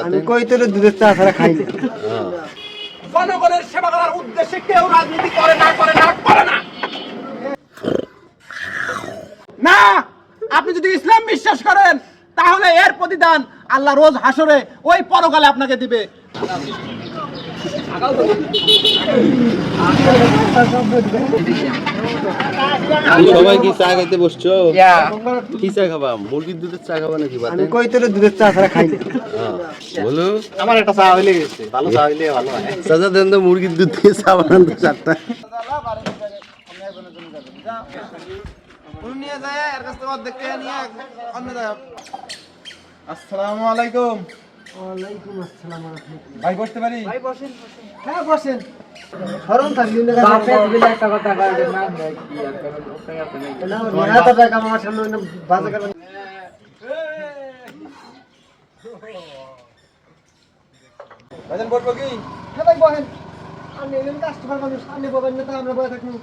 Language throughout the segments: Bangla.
আমি কই তোর দুধের চা ছাড়া খাই না। জনগণের সেবা করার উদ্দেশ্যে কেউ রাজনীতি করে না না। আপনি যদি ইসলাম বিশ্বাস করেন তাহলে এর প্রতিদান আল্লাহ রোজ হাসরে ওই পরকালে আপনাকে দিবে। সবাই কি চা খাইতে বসছো? কি চা খাবা? মুরগির দুধের চা খাবা নাকি? আমি কই তোর দুধের চা ছাড়া খাই না। বলো, আমার একটা চা হইলে গেছে, ভালো চা হইলে ভালো হয়। চাচা দেন তো মুরগির দুধ দিয়ে চা বানান তো চারটা। আসসালামু আলাইকুম। ওয়ালাইকুম আসসালাম ওয়া রাহমাতুল্লাহ। ভাই বসতে পারি? ভাই বসেন বসেন। হ্যাঁ বসেন। শরম থাকলে না বাপে দিলে একটা কথা বলতে না কি আর কারণ ওটাই আছে না। না এত টাকা আমার সামনে না বাজে করবেন। ভাইজান বসবো কি? হ্যাঁ ভাই বসেন। আমি এলেন কাস্টমার মানুষ, আপনি বলেন না তো আমরা বসে থাকবো।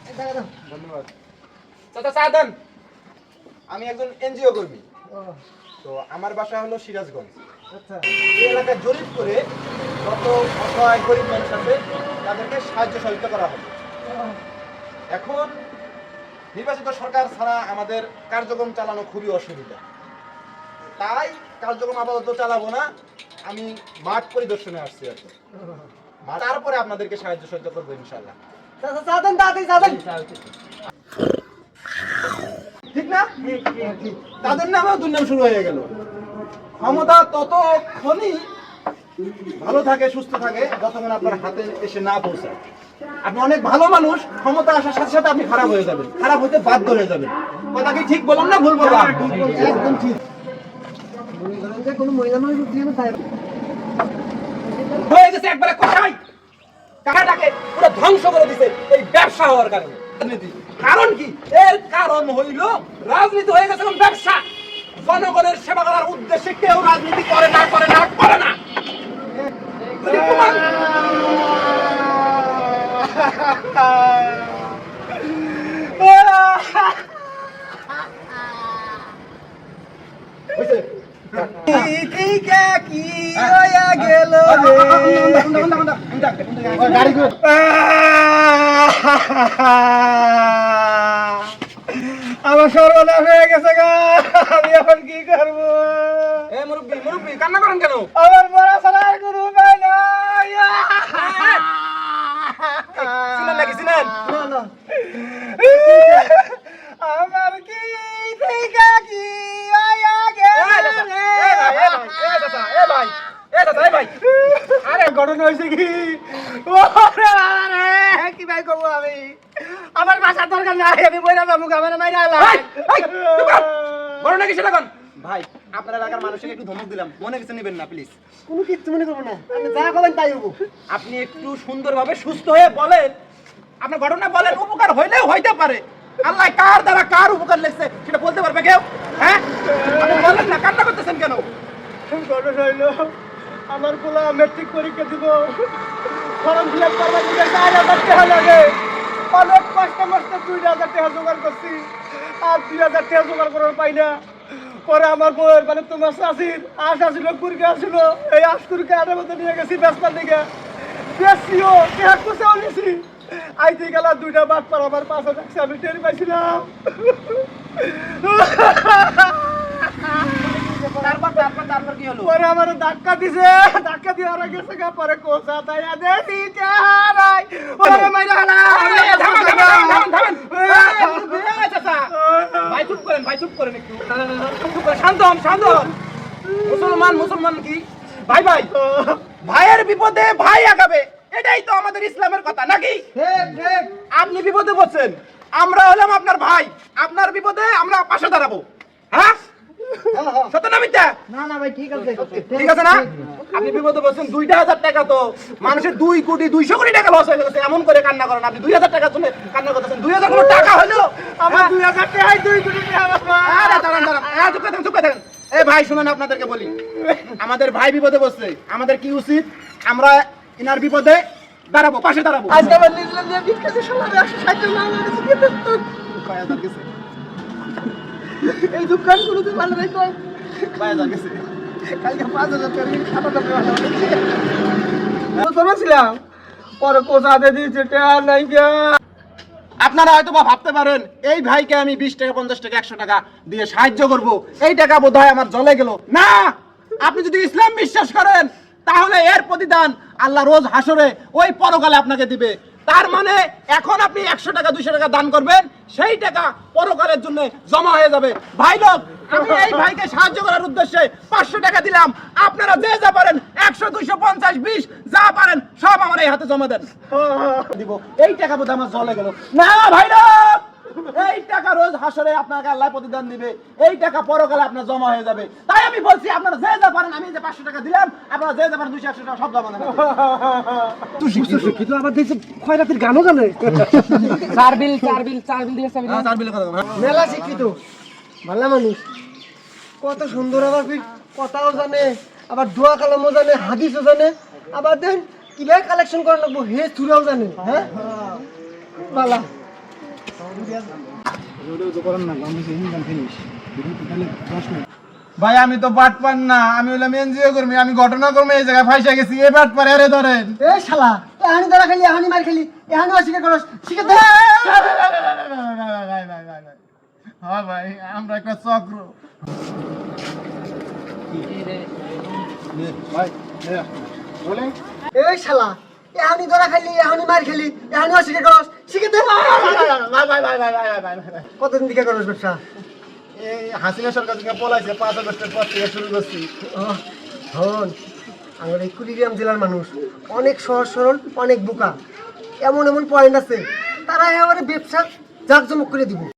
এই টাকা দাও। ধন্যবাদ। চাচা চা দেন। আমি একজন এনজিও কর্মী। তো আমার বাসা হলো সিরাজগঞ্জ। আচ্ছা। এই এলাকায় জরিপ করে কত অসহায় গরিব মানুষ আছে তাদেরকে সাহায্য সহযোগিতা করা হবে। এখন নির্বাচিত সরকার ছাড়া আমাদের কার্যক্রম চালানো খুবই অসুবিধা, তাই কার্যক্রম আপাতত চালাবো না। আমি মাঠ পরিদর্শনে আসছি আর কি। তারপরে আপনাদেরকে সাহায্য সহযোগিতা করবো ইনশাআল্লাহ। চাচা চা দেন, তাড়াতাড়ি চা দেন। ঠিক না? তাদের নামেও দুর্নাম শুরু হয়ে গেল। ক্ষমতা ততক্ষণই ভালো থাকে, সুস্থ থাকে যতক্ষণ আপনার হাতে এসে না পৌঁছায়। আপনি অনেক ভালো মানুষ, ক্ষমতা আসার সাথে সাথে আপনি খারাপ হয়ে যাবেন, খারাপ হতে বাধ্য হয়ে যাবেন। কথা কি ঠিক বললাম না ভুল বললাম? একদম ঠিক। মনে করেন যে কোনো মহিলা মানুষ উঠিয়ে না তাই হয়ে গেছে একবারে কোথায় টাকাটাকে পুরো ধ্বংস করে দিছে এই ব্যবসা হওয়ার কারণে। রাজনীতি কারণ কি? এর কারণ হইল রাজনীতি হয়ে গেছে এখন ব্যবসা। জনগণের সেবা করার উদ্দেশ্যে কেউ রাজনীতি করে না। যদি প্রমাণ- হইছে? কি হইয়া গেল গাড়ি করে আমার সর্বনাশ হয়ে গেছে গা। আমি এখন কি করবো? এ মুরব্বি কান্না করেন কেন? আমার বড় ছাড়ার কোনো উপায় নাই। চিনেন নাকি চিনেন? না না আমার কি থেকে কি হইয়া গেল ভাই আরে ঘটনা হয়েছে কি? ওরে আরে কি ভাই করবো আমি? আমার বাসার দরকার নাই, আমি বইরা যাবো আমার মাইরা আলা। বড় নাকি সেটা কোন ভাই? আপনার এলাকার মানুষকে একটু ধমক দিলাম, মনে কিছু নেবেন না প্লিজ। কোনো কিচ্ছু মনে করবো না, আপনি যা করবেন তাই হবো। আপনি একটু সুন্দরভাবে সুস্থ হয়ে বলেন, আপনার ঘটনা বলেন, উপকার হইলেও হইতে পারে। আল্লাহ কার দ্বারা কার উপকার লেগছে সেটা বলতে পারবে কেউ? হ্যাঁ আপনি বলেন না, কান্না করতেছেন কেন? ঘটনা হইলো আমার পোলা মেট্রিক পরীক্ষা দিব, ফর্ম ফিল আপ করবার দিকে 4,000 টাকা লাগে। অনেক কষ্ট মষ্ট 2,000 টাকা জোগাড় করছি, আর 2,000 টাকা জোগাড় করার পাই না। পরে আমার বউয়ের মানে তোমার শাশির আশ আসিল, কুরকে আসিল, এই আশকুরকে আরের মধ্যে নিয়ে গেছি ব্যস্তার দিকে। বেশিও টাকা কুচাও নিছি। আইতে গেলা 2টা বাদ পার আমার 500 টাকা আমি টের পাইছিলাম। তারপর কি হলো? পরে আমার ধাক্কা দিছে, ধাক্কা দিয়ে ওরা গেছে গা। পরে কোসা তাই আদে দিতে হারাই ওরে মাইরা হালা। থামেন। ভাই চুপ করেন একটু। শান্ত হন। মুসলমান কি ভাই ভাইয়ের বিপদে ভাই আগাবে, এটাই তো আমাদের ইসলামের কথা নাকি? আপনি বিপদে পড়ছেন, আমরা হলাম আপনার ভাই, আপনার বিপদে আমরা পাশে দাঁড়াবো। হ্যাঁ সত্য না মিথ্যা? না না ভাই ঠিক আছে, ঠিক আছে না? আপনি বিপদে বলছেন 2,000 টাকা, তো মানুষের 2,200,000,000 টাকা লস হয়ে গেছে, এমন করে কান্না করেন। আপনি 2,000 টাকার জন্য কান্না করতেছেন। 2,000 কোনো টাকা হলো? আমার 2,000 টাকায় 2 কোটি টাকা বাবা। আরে দাঁড়ান, চুপ করে থাকেন। এই ভাই শুনুন, আপনাদেরকে বলি, আমাদের ভাই বিপদে বসছে, আমাদের কি উচিত? আমরা ইনার বিপদে দাঁড়াবো, পাশে দাঁড়াবো। আজকে আমার নিজের দিয়ে বিকাশে শালা 160 টাকা না গেছে। এই দোকান গুলোতে ভালো রে কই বাইরে যা গেছে কালকে 5000 টাকা খাতাটা ভালো করেছিলাম পরে কোথাতে দিয়েছে টাকা নাই গা। আপনারা হয়তো বা ভাবতে পারেন এই ভাইকে আমি 20 টাকা 50 টাকা 100 টাকা দিয়ে সাহায্য করব, এই টাকা বোধহয় আমার জলে গেল না। আপনি যদি ইসলাম বিশ্বাস করেন তাহলে এর প্রতিদান আল্লাহ রোজ হাসরে ওই পরকালে আপনাকে দিবে। তার মানে এখন আপনি 100 টাকা 200 টাকা দান করবেন, সেই টাকা পরকালের জন্য জমা হয়ে যাবে। ভাই লোক, আমি এই ভাইকে সাহায্য করার উদ্দেশ্যে 500 টাকা দিলাম। আপনারা যে যা পারেন 100 200 50 20 যা পারেন সব আমার এই হাতে জমা দেন দিব। এই টাকা বোধ আমার জলে গেল না। ভাই লোক, এই টাকা রোজ হাসরে আপনাকে আল্লাহ প্রতিদান দিবে, এই টাকা পরকালে আপনার জমা হয়ে যাবে। তাই আমি বলছি আপনারা যে যা পারেন, আমি যে 500 টাকা দিলাম আপনারা যে যা পারেন 200 100 টাকা সব জমা দেন। তুই শিক্ষিত আবার দেখছি খয়রাতের গানও জানে। চার বিল দিয়েছে আমি। তার বিলে কথা মেলা শিক্ষিত ভালো মানুষ, কত সুন্দর আবার কথাও জানে, আবার দোয়া কালামও জানে, হাদিসও জানে, আবার দেন কিভাবে কালেকশন করে নেবো হে চুরাও জানে। হ্যাঁ ভালো ভাই আমি তো বাট পান না, আমি হলাম এনজিও কর্মী, আমি ঘটনা কর্মী, এই জায়গায় ফাইসা গেছি। এ বাট পারে আরে ধরেন। এ শালা এহানি ধরা খালি এহানি মার খালি এহানি অস্বীকার করস শিখে দে। হ্যাঁ ভাই, আমরা একটা চক্র। এ শালা এহানি ধরা খালি এহানি মার খালি এহানি অস্বীকার করস শিখে দে। কতদিন দিকে করস ব্যবসা? এই হাসিনা সরকার থেকে পলাইছে, 5 আগস্টের পর থেকে শুরু করছি। হন আমার এই কুড়িগ্রাম জেলার মানুষ অনেক সহজ সরল, অনেক বোকা, এমন এমন পয়েন্ট আছে তারা আমার ব্যবসা জাঁকজমক করে দিব।